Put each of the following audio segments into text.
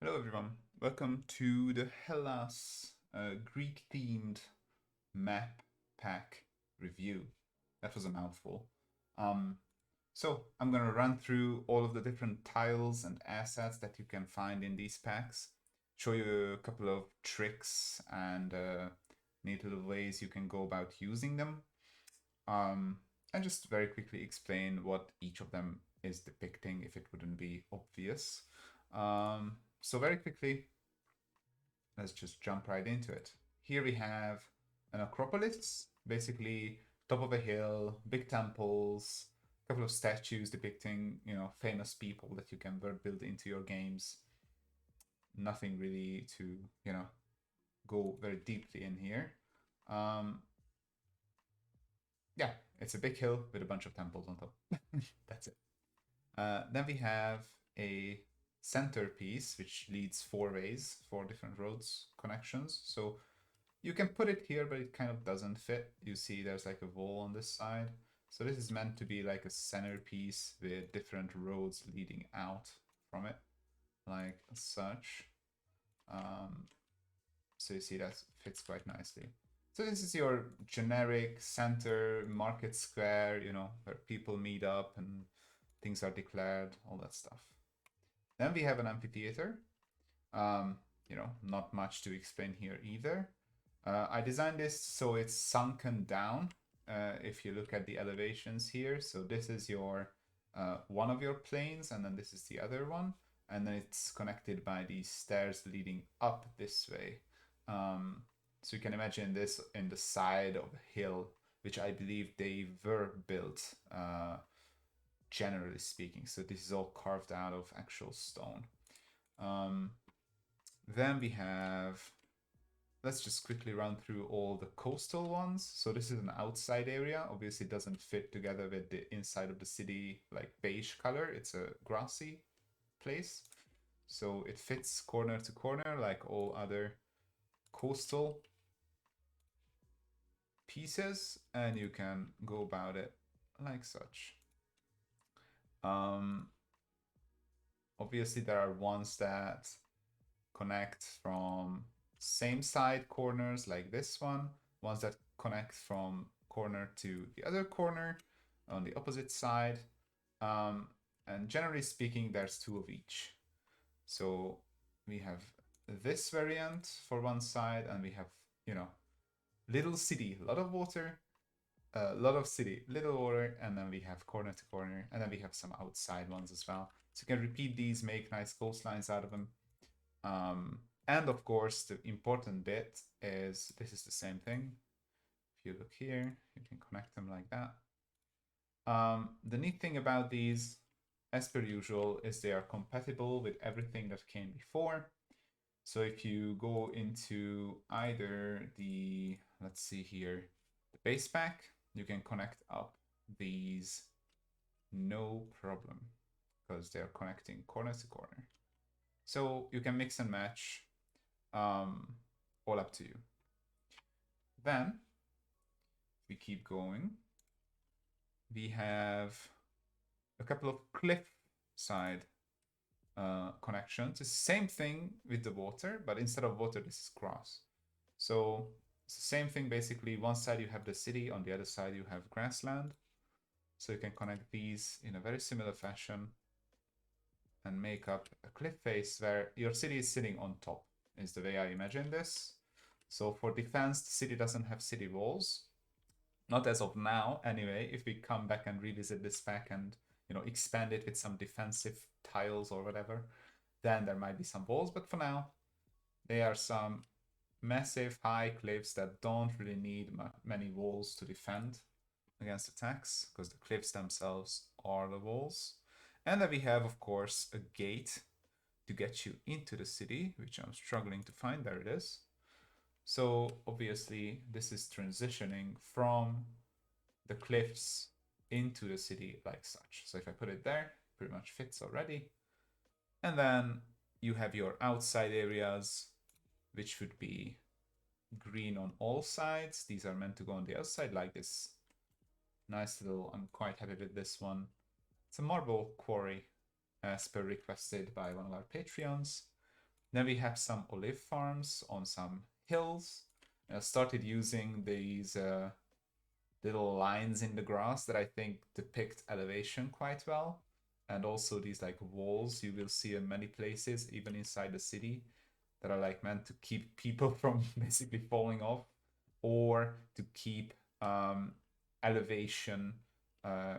Hello everyone, welcome to the Hellas Greek-themed map pack review. That was a mouthful. Um, so I'm going to run through all of the different tiles and assets that you can find in these packs, show you a couple of tricks and neat little ways you can go about using them, um, and just very quickly explain what each of them is depicting if it wouldn't be obvious. So very quickly, let's just jump right into it. Here we have an Acropolis, basically top of a hill, big temples, a couple of statues depicting, famous people that you can build into your games. Nothing really to, go very deeply in here. Um, yeah, it's a big hill with a bunch of temples on top. That's it. Then we have a centerpiece which leads four ways, four different roads connections. So you can put it here, but it kind of doesn't fit. You see there's like a wall on this side. So this is meant to be like a centerpiece with different roads leading out from it, like such. Um, so you see that fits quite nicely. So this is your generic center market square, where people meet up and things are declared, all that stuff. Then we have an amphitheater. Um, not much to explain here either. I designed this so it's sunken down. If you look at the elevations here, so this is your one of your planes, and then this is the other one, and then it's connected by these stairs leading up this way. So you can imagine this in the side of a hill, which I believe they were built, generally speaking. So this is all carved out of actual stone. Um, then we have, let's just quickly run through all the coastal ones. So this is an outside area. Obviously, it doesn't fit together with the inside of the city, like beige color. It's a grassy place. So it fits corner to corner like all other coastal pieces, and you can go about it like such. Um, Obviously, there are ones that connect from same side corners like this one, ones that connect from corner to the other corner on the opposite side. And generally speaking, there's two of each. So we have this variant for one side, and we have, little city, a lot of water, a lot of city, little water, and then we have corner to corner, and then we have some outside ones as well. So you can repeat these, make nice coastlines out of them. And of course, the important bit is this is the same thing. If you look here, you can connect them like that. The neat thing about these, as per usual, is they are compatible with everything that came before. So if you go into either the, let's see here, the base pack, you can connect up these no problem because they're connecting corner to corner. So you can mix and match, all up to you. Then we keep going. We have a couple of cliff side connections. It's the same thing with the water, but instead of water, this is grass. So it's the same thing basically. One side you have the city, on the other side you have grassland. So you can connect these in a very similar fashion and make up a cliff face where your city is sitting on top, is the way I imagine this. So for defense, the city doesn't have city walls. Not as of now, anyway. If we come back and revisit this pack and expand it with some defensive tiles or whatever, then there might be some walls. But for now, they are some massive high cliffs that don't really need many walls to defend against attacks, because the cliffs themselves are the walls. And then we have, of course, a gate to get you into the city, which I'm struggling to find. There it is. So obviously, this is transitioning from the cliffs into the city like such. So if I put it there, pretty much fits already. And then you have your outside areas, which would be green on all sides. These are meant to go on the outside like this. Nice little, I'm quite happy with this one. It's a marble quarry as per requested by one of our Patreons. Then we have some olive farms on some hills. I started using these little lines in the grass that I think depict elevation quite well. And also these like walls you will see in many places, even inside the city, that are like meant to keep people from basically falling off or to keep elevation, uh,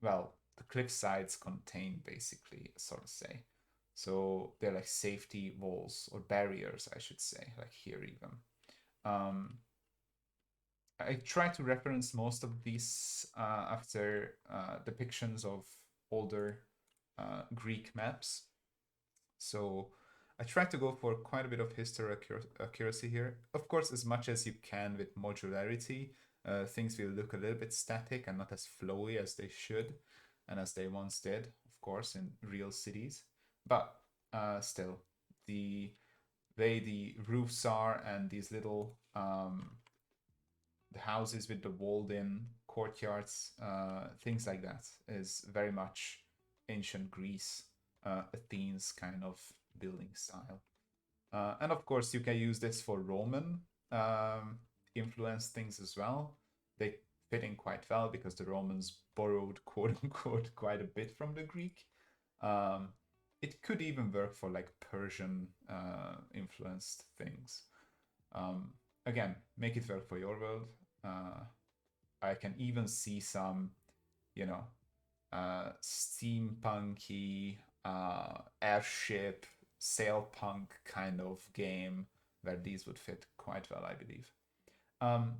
well, the cliff sides contained basically, so to say. So they're like safety walls or barriers, I should say, like here even. Um, I try to reference most of these after depictions of older Greek maps. So I try to go for quite a bit of history accuracy here. Of course, as much as you can with modularity, things will look a little bit static and not as flowy as they should and as they once did, of course, in real cities. But still, the way the roofs are and these little the houses with the walled-in courtyards, things like that, is very much ancient Greece, Athens kind of building style. And of course, you can use this for Roman influenced things as well. They fit in quite well because the Romans borrowed, quote unquote, quite a bit from the Greek. Um, it could even work for like Persian influenced things. Again, make it work for your world. I can even see some, you know, steampunky airship sailpunk kind of game where these would fit quite well, I believe.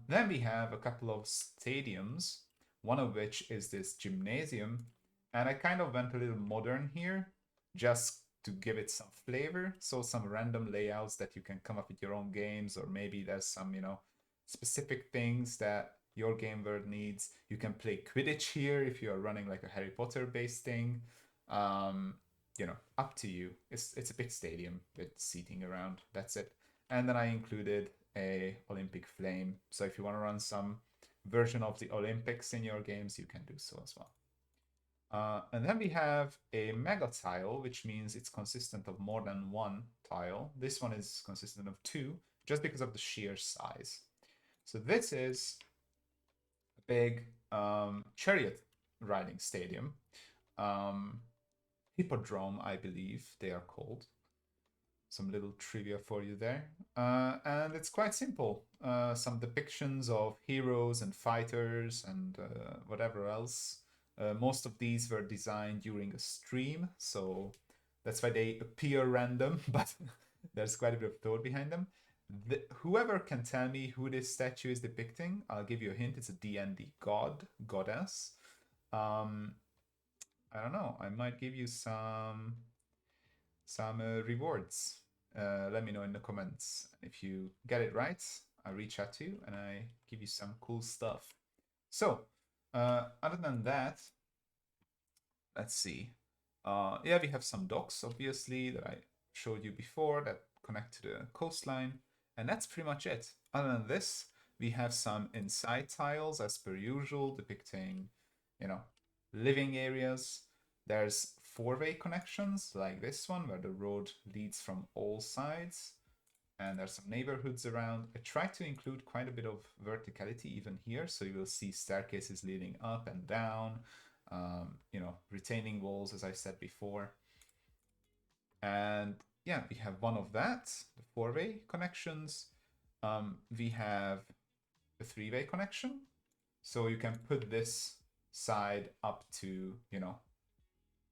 Then we have a couple of stadiums, one of which is this gymnasium, and I kind of went a little modern here just to give it some flavor. So some random layouts that you can come up with your own games, or maybe there's some, specific things that your game world needs. You can play Quidditch here if you are running like a Harry Potter based thing. Um, up to you. It's a big stadium with seating around. That's it. And then I included a Olympic flame. So if you want to run some version of the Olympics in your games, you can do so as well. And then we have a mega tile, which means it's consistent of more than one tile. This one is consistent of two, just because of the sheer size. So this is a big chariot riding stadium. Hippodrome, I believe they are called. Some little trivia for you there. And it's quite simple. Some depictions of heroes and fighters and whatever else. Most of these were designed during a stream, so that's why they appear random, but there's quite a bit of thought behind them. Whoever can tell me who this statue is depicting, I'll give you a hint. It's a D&D god, goddess. I don't know. I might give you some rewards. Let me know in the comments. If you get it right, I reach out to you and I give you some cool stuff. So, other than that, let's see. Yeah, we have some docks, obviously, that I showed you before that connect to the coastline. And that's pretty much it. Other than this, we have some inside tiles as per usual, depicting, living areas. There's four-way connections like this one where the road leads from all sides, and there's some neighborhoods around. I try to include quite a bit of verticality even here, so you will see staircases leading up and down, retaining walls, as I said before. And yeah, we have one of that, the four-way connections. We have a three-way connection, so you can put this side up to,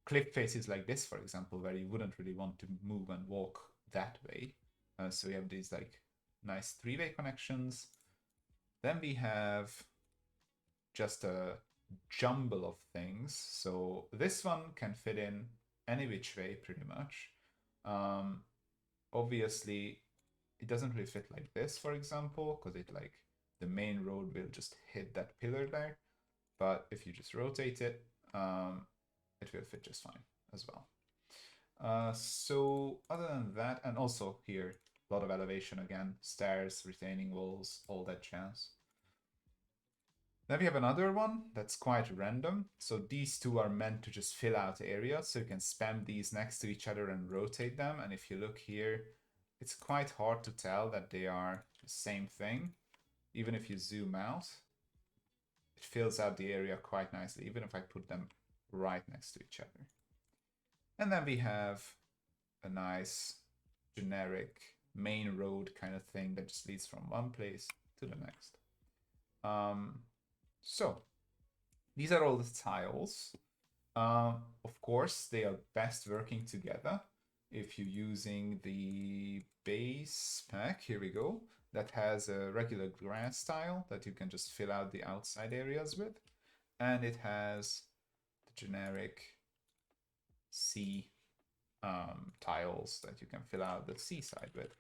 cliff faces like this, for example, where you wouldn't really want to move and walk that way. So we have these like nice three-way connections. Then we have just a jumble of things. So this one can fit in any which way pretty much. Obviously, it doesn't really fit like this, for example, because the main road will just hit that pillar there. But if you just rotate it, it will fit just fine as well. So other than that, and also here, a lot of elevation again, stairs, retaining walls, all that jazz. Then we have another one that's quite random. So these two are meant to just fill out areas. So you can spam these next to each other and rotate them. And if you look here, it's quite hard to tell that they are the same thing. Even if you zoom out, it fills out the area quite nicely, even if I put them right next to each other. And then we have a nice generic main road kind of thing that just leads from one place to the next. So these are all the tiles. Of course, they are best working together if you're using the base pack. Here we go. That has a regular grass tile that you can just fill out the outside areas with. And it has the generic sea tiles that you can fill out the seaside with.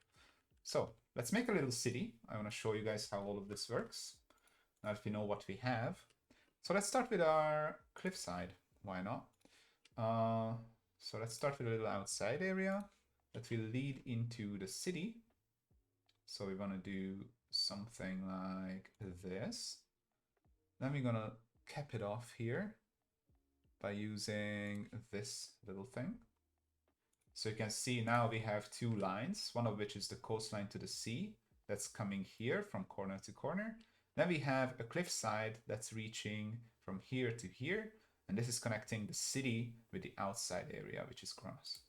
So let's make a little city. I want to show you guys how all of this works. Now if you know what we have. So let's start with our cliffside. Why not? So let's start with a little outside area that will lead into the city. So we want to do something like this. Then we're gonna cap it off here by using this little thing. So you can see now we have two lines, one of which is the coastline to the sea that's coming here from corner to corner. Then we have a cliffside that's reaching from here to here, and this is connecting the city with the outside area, which is grass.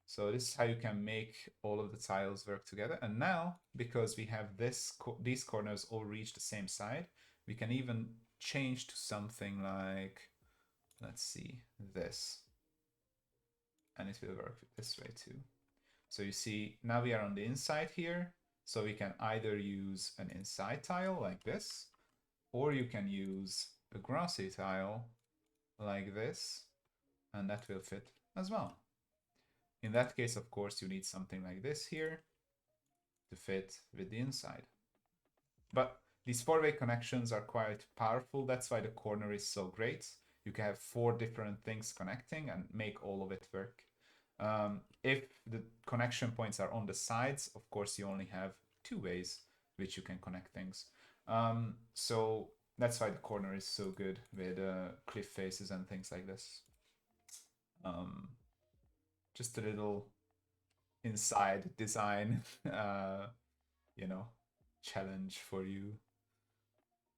So this is how you can make all of the tiles work together. And now, because we have these corners all reach the same side, we can even change to something like, let's see, this. And it will work this way too. So you see, now we are on the inside here. So we can either use an inside tile like this, or you can use a grassy tile like this, and that will fit as well. In that case, of course, you need something like this here to fit with the inside. But these four-way connections are quite powerful. That's why the corner is so great. You can have 4 different things connecting and make all of it work. If the connection points are on the sides, of course, you only have 2 ways which you can connect things. So that's why the corner is so good with cliff faces and things like this. Just a little inside design, challenge for you.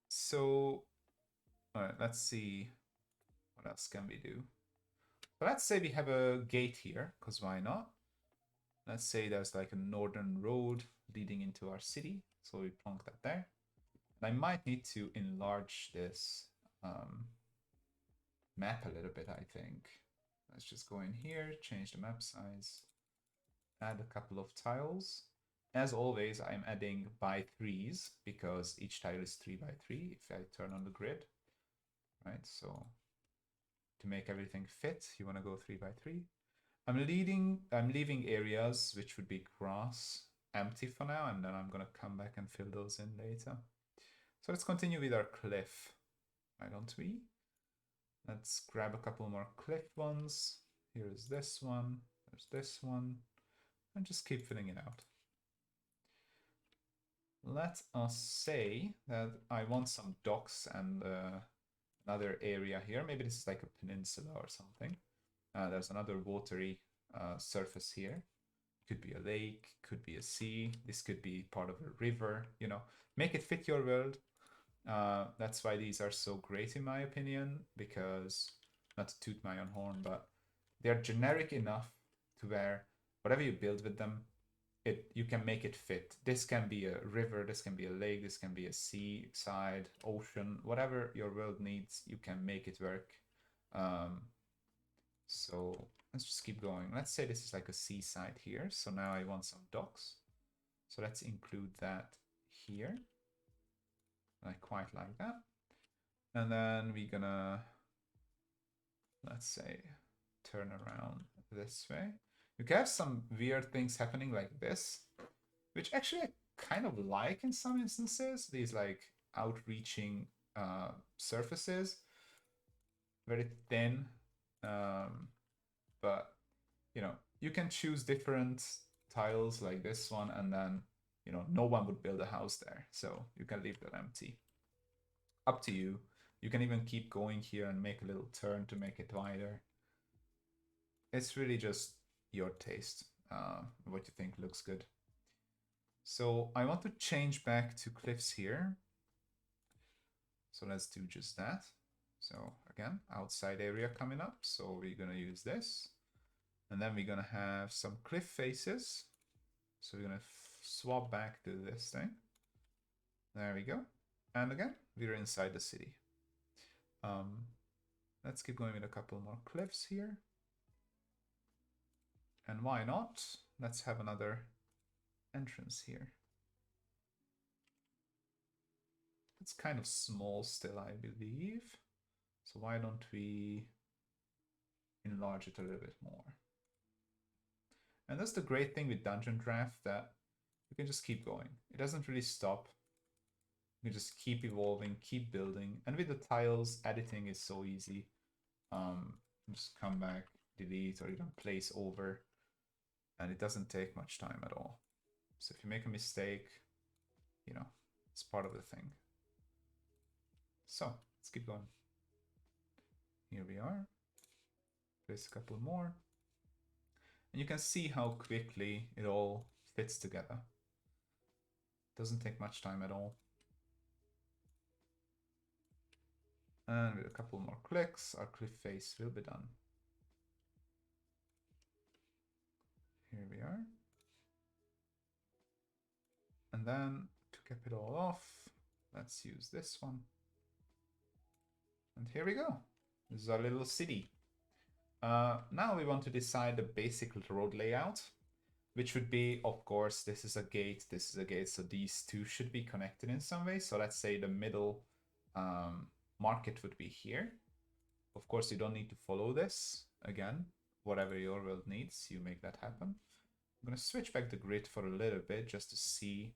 So, all right, let's see what else can we do. So let's say we have a gate here, because why not? Let's say there's like a northern road leading into our city. So we plonk that there. And I might need to enlarge this map a little bit, I think. Let's just go in here, change the map size, add a couple of tiles. As always, I'm adding by 3s because each tile is 3 by 3 if I turn on the grid, right? So to make everything fit, you want to go 3 by 3. I'm leaving areas which would be grass empty for now, and then I'm gonna come back and fill those in later. So let's continue with our cliff, why don't we? Let's grab a couple more cliff ones. Here is this one, there's this one, and just keep filling it out. Let us say that I want some docks and another area here. Maybe this is like a peninsula or something. There's another watery surface here. Could be a lake, could be a sea. This could be part of a river, make it fit your world. That's why these are so great in my opinion, because, not to toot my own horn, but they're generic enough to where whatever you build with them, you can make it fit. This can be a river, this can be a lake, this can be a seaside, ocean, whatever your world needs, you can make it work. So let's just keep going. Let's say this is like a seaside here. So now I want some docks. So let's include that here. I quite like that. And then we're gonna, let's say, turn around this way. You can have some weird things happening like this, which actually I kind of like in some instances. These like outreaching surfaces, very thin, but you can choose different tiles like this one, and then no one would build a house there, so you can leave that empty. Up to you. You can even keep going here and make a little turn to make it wider. It's really just your taste, what you think looks good. So I want to change back to cliffs here. So let's do just that. So again, outside area coming up. So we're gonna use this. And then we're gonna have some cliff faces. So we're gonna swap back to this thing. There we go. And again, we're inside the city. Let's keep going with a couple more cliffs here. And why not? Let's have another entrance here. It's kind of small still, I believe. So why don't we enlarge it a little bit more? And that's the great thing with Dungeon Draft, that you can just keep going. It doesn't really stop. You can just keep evolving, keep building. And with the tiles, editing is so easy. Just come back, delete, or even place over. And it doesn't take much time at all. So if you make a mistake, you know, it's part of the thing. So let's keep going. Here we are. Place a couple more. And you can see how quickly it all fits together. Doesn't take much time at all. And with a couple more clicks, our cliff face will be done. Here we are. And then to cap it all off, let's use this one. And here we go. This is our little city. Now we want to decide the basic road layout, which would be, of course, this is a gate, this is a gate, so these two should be connected in some way. So let's say the middle market would be here. Of course, you don't need to follow this. Again, whatever your world needs, you make that happen. I'm going to switch back the grid for a little bit just to see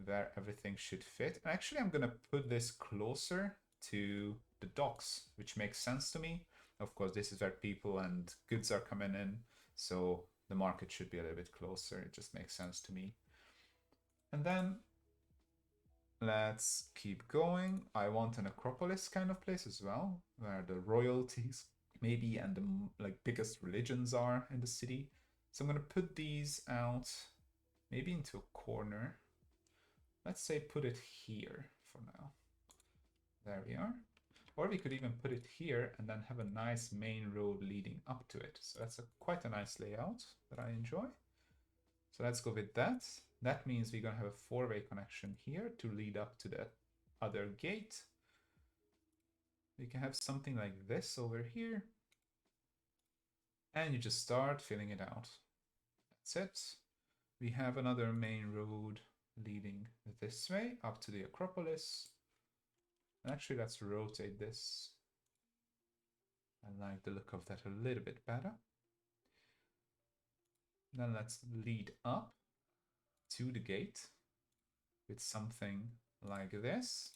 where everything should fit. And actually, I'm going to put this closer to the docks, which makes sense to me. Of course, this is where people and goods are coming in, so the market should be a little bit closer. It just makes sense to me. And then let's keep going. I want an Acropolis kind of place as well, where the royalties maybe and the like biggest religions are in the city. So I'm going to put these out maybe into a corner. Let's say put it here for now. There we are. Or we could even put it here and then have a nice main road leading up to it. So that's quite a nice layout that I enjoy. So let's go with that. That means we're going to have a four-way connection here to lead up to the other gate. We can have something like this over here. And you just start filling it out. That's it. We have another main road leading this way up to the Acropolis. Actually, let's rotate this. I like the look of that a little bit better. Then let's lead up to the gate with something like this.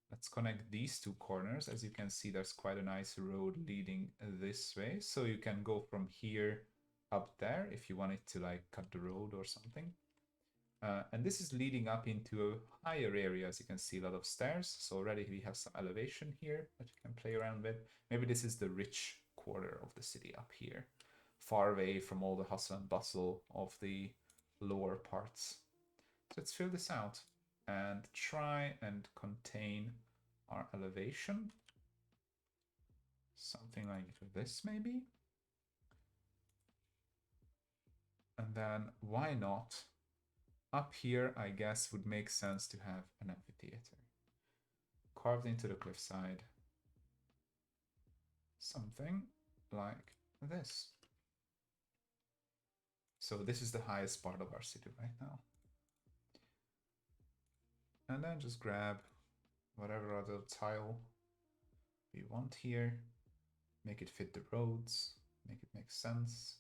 Let's connect these two corners. As you can see, there's quite a nice road leading this way. So you can go from here up there if you wanted to like cut the road or something. And this is leading up into a higher area. As you can see, a lot of stairs. So already we have some elevation here that you can play around with. Maybe this is the rich quarter of the city up here, far away from all the hustle and bustle of the lower parts. So let's fill this out and try and contain our elevation. Something like this maybe. And then why not? Up here, I guess, would make sense to have an amphitheater carved into the cliffside. Something like this. So this is the highest part of our city right now. And then just grab whatever other tile we want here, make it fit the roads, make it make sense.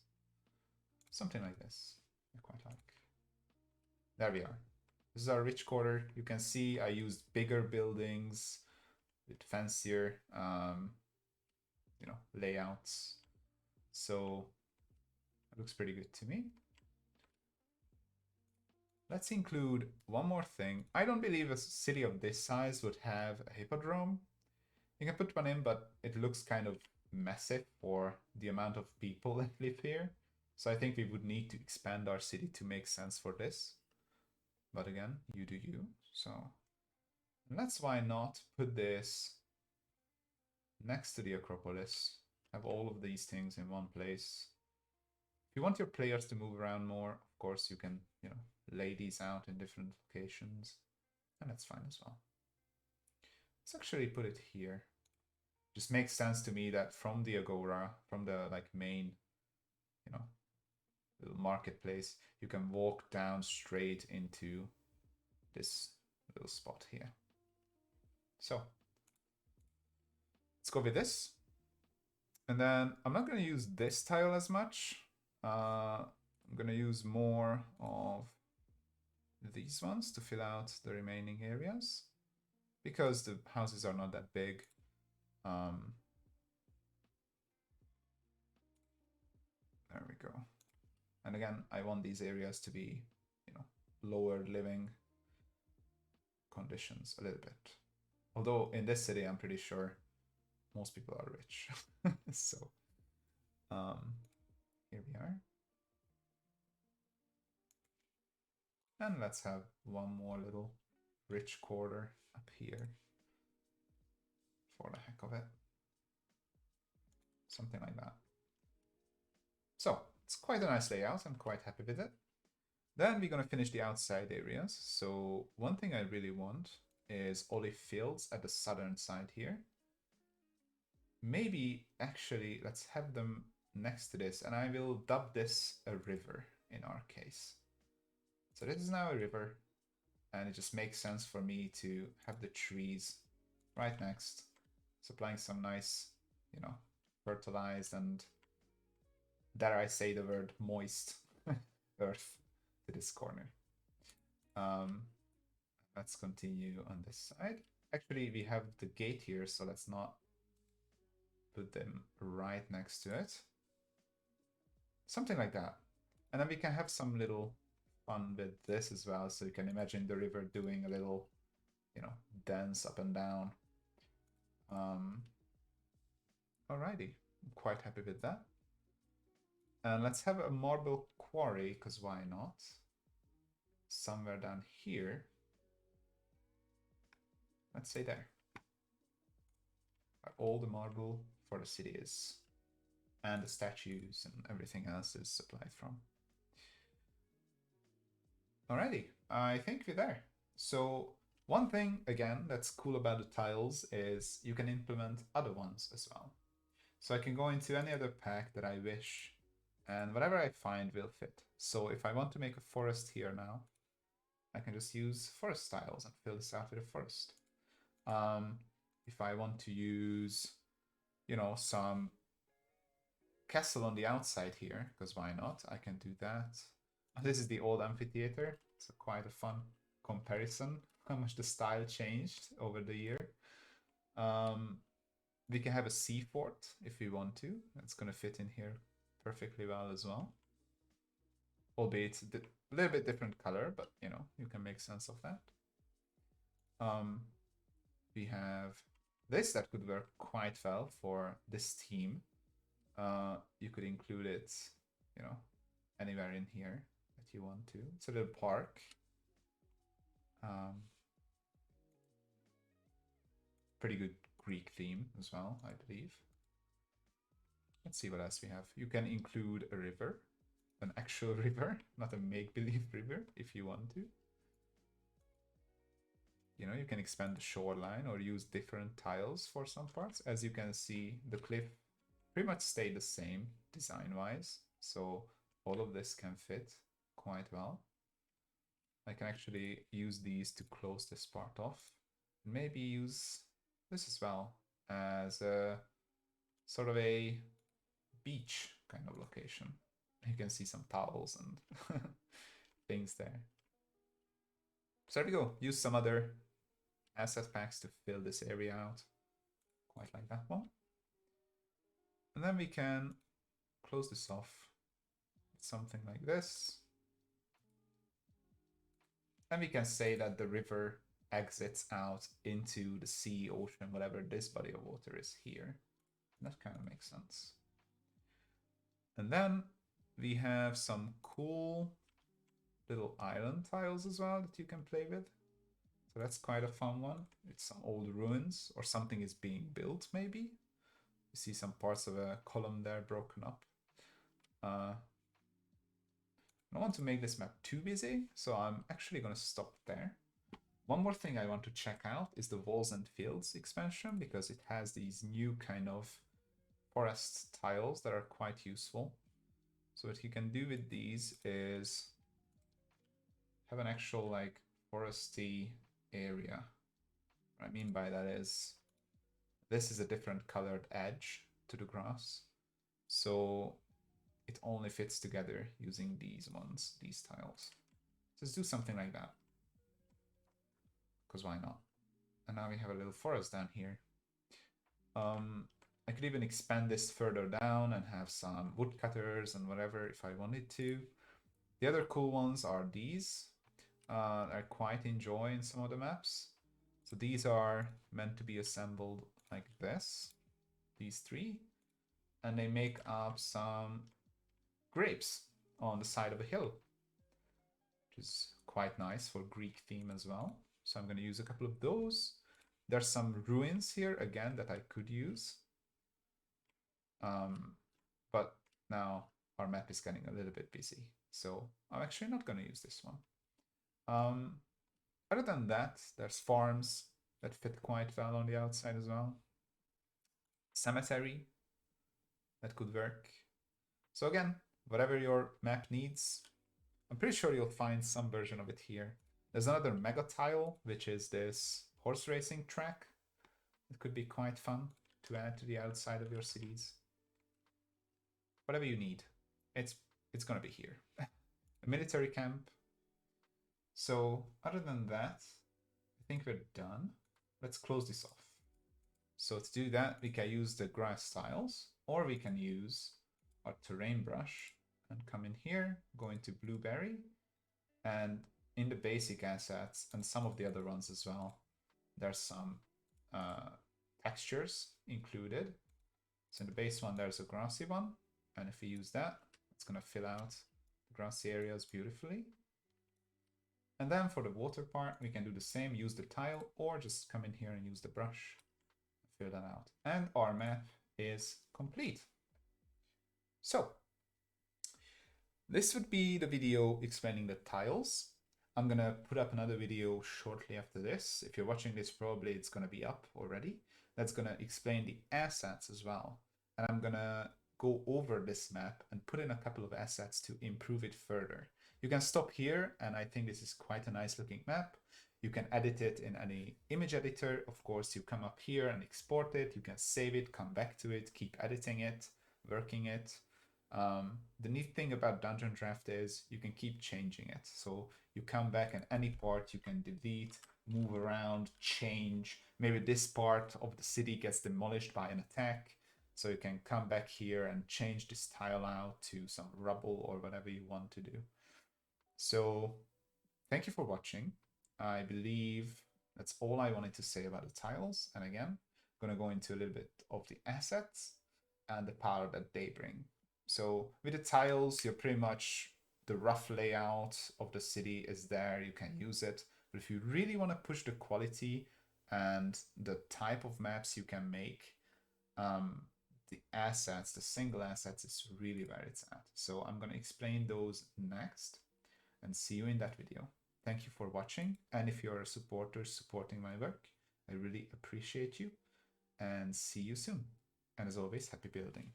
Something like this, I quite like. There we are. This is our rich quarter. You can see I used bigger buildings with fancier, layouts. So it looks pretty good to me. Let's include one more thing. I don't believe a city of this size would have a hippodrome. You can put one in, but it looks kind of massive for the amount of people that live here. So I think we would need to expand our city to make sense for this. But again, you do you. So let's why not put this next to the Acropolis. Have all of these things in one place. If you want your players to move around more, of course you can, lay these out in different locations. And that's fine as well. Let's actually put it here. Just makes sense to me that from the Agora, from the main, little marketplace, you can walk down straight into this little spot here. So let's go with this. And then I'm not going to use this tile as much. I'm going to use more of these ones to fill out the remaining areas because the houses are not that big. There we go. And again, I want these areas to be, lower living conditions a little bit. Although in this city, I'm pretty sure most people are rich. So here we are. And let's have one more little rich quarter up here for the heck of it. Something like that. So it's quite a nice layout. I'm quite happy with it. Then we're going to finish the outside areas. So one thing I really want is olive fields at the southern side here. Maybe actually let's have them next to this, and I will dub this a river in our case. So this is now a river, and it just makes sense for me to have the trees right next, supplying some nice, fertilized and, dare I say the word, moist earth to this corner. Let's continue on this side. Actually, we have the gate here, so let's not put them right next to it. Something like that. And then we can have some little fun with this as well. So you can imagine the river doing a little, dance up and down. Alrighty, I'm quite happy with that. And let's have a marble quarry, because why not? Somewhere down here. Let's say there. Where all the marble for the city is. And the statues and everything else is supplied from. Alrighty, I think we're there. So one thing, again, that's cool about the tiles is you can implement other ones as well. So I can go into any other pack that I wish, and whatever I find will fit. So if I want to make a forest here now, I can just use forest tiles and fill this out with a forest. If I want to use, some castle on the outside here, because why not? I can do that. This is the old amphitheater. It's quite a fun comparison, how much the style changed over the year. We can have a sea fort if we want to. It's going to fit in here perfectly well as well. Albeit a little bit different color, but you can make sense of that. We have this that could work quite well for this theme. You could include it, anywhere in here that you want to. It's a little park. Pretty good Greek theme as well, I believe. Let's see what else we have. You can include a river, an actual river, not a make-believe river, if you want to. You can expand the shoreline or use different tiles for some parts. As you can see, the cliff pretty much stayed the same design-wise, so all of this can fit quite well. I can actually use these to close this part off. Maybe use this as well as a sort of a beach kind of location. You can see some towels and things there. So there we go. Use some other asset packs to fill this area out. Quite like that one. And then we can close this off with something like this. And we can say that the river exits out into the sea, ocean, whatever this body of water is here. That kind of makes sense. And then we have some cool little island tiles as well that you can play with. So that's quite a fun one. It's some old ruins or something is being built maybe. You see some parts of a column there broken up. I don't want to make this map too busy, so I'm actually going to stop there. One more thing I want to check out is the Walls and Fields expansion, because it has these new kind of forest tiles that are quite useful. So what you can do with these is have an actual like foresty area. What I mean by that is this is a different colored edge to the grass. So it only fits together using these ones, these tiles. Just do something like that. Because why not? And now we have a little forest down here. I could even expand this further down and have some woodcutters and whatever if I wanted to. The other cool ones are these. I quite enjoy in some of the maps. So these are meant to be assembled like this, these three, and they make up some grapes on the side of a hill, which is quite nice for Greek theme as well. So I'm going to use a couple of those. There's some ruins here again that I could use. But now our map is getting a little bit busy. So I'm actually not going to use this one. Other than that, there's farms that fit quite well on the outside as well. Cemetery, that could work. So again, whatever your map needs, I'm pretty sure you'll find some version of it here. There's another mega tile, which is this horse racing track. It could be quite fun to add to the outside of your cities. Whatever you need, it's gonna be here. A military camp. So other than that, I think we're done. Let's close this off. So to do that, we can use the grass tiles, or we can use our terrain brush and come in here, go into blueberry, and in the basic assets and some of the other ones as well, there's some textures included. So in the base one, there's a grassy one, and if we use that, it's going to fill out the grassy areas beautifully. And then for the water part, we can do the same, use the tile, or just come in here and use the brush, fill that out. And our map is complete. So this would be the video explaining the tiles. I'm gonna put up another video shortly after this. If you're watching this, probably it's gonna be up already. That's gonna explain the assets as well. And I'm gonna go over this map and put in a couple of assets to improve it further. You can stop here, and I think this is quite a nice looking map. You can edit it in any image editor. Of course, you come up here and export it. You can save it, come back to it, keep editing it, working it. The neat thing about Dungeon Draft is you can keep changing it. So you come back and any part you can delete, move around, change. Maybe this part of the city gets demolished by an attack. So you can come back here and change this tile out to some rubble or whatever you want to do. So thank you for watching. I believe that's all I wanted to say about the tiles. And again, I'm going to go into a little bit of the assets and the power that they bring. So with the tiles, you're pretty much, the rough layout of the city is there, you can use it. But if you really want to push the quality and the type of maps you can make, the assets, the single assets is really where it's at. So I'm going to explain those next and see you in that video. Thank you for watching. And if you're a supporter supporting my work, I really appreciate you and see you soon. And as always, happy building.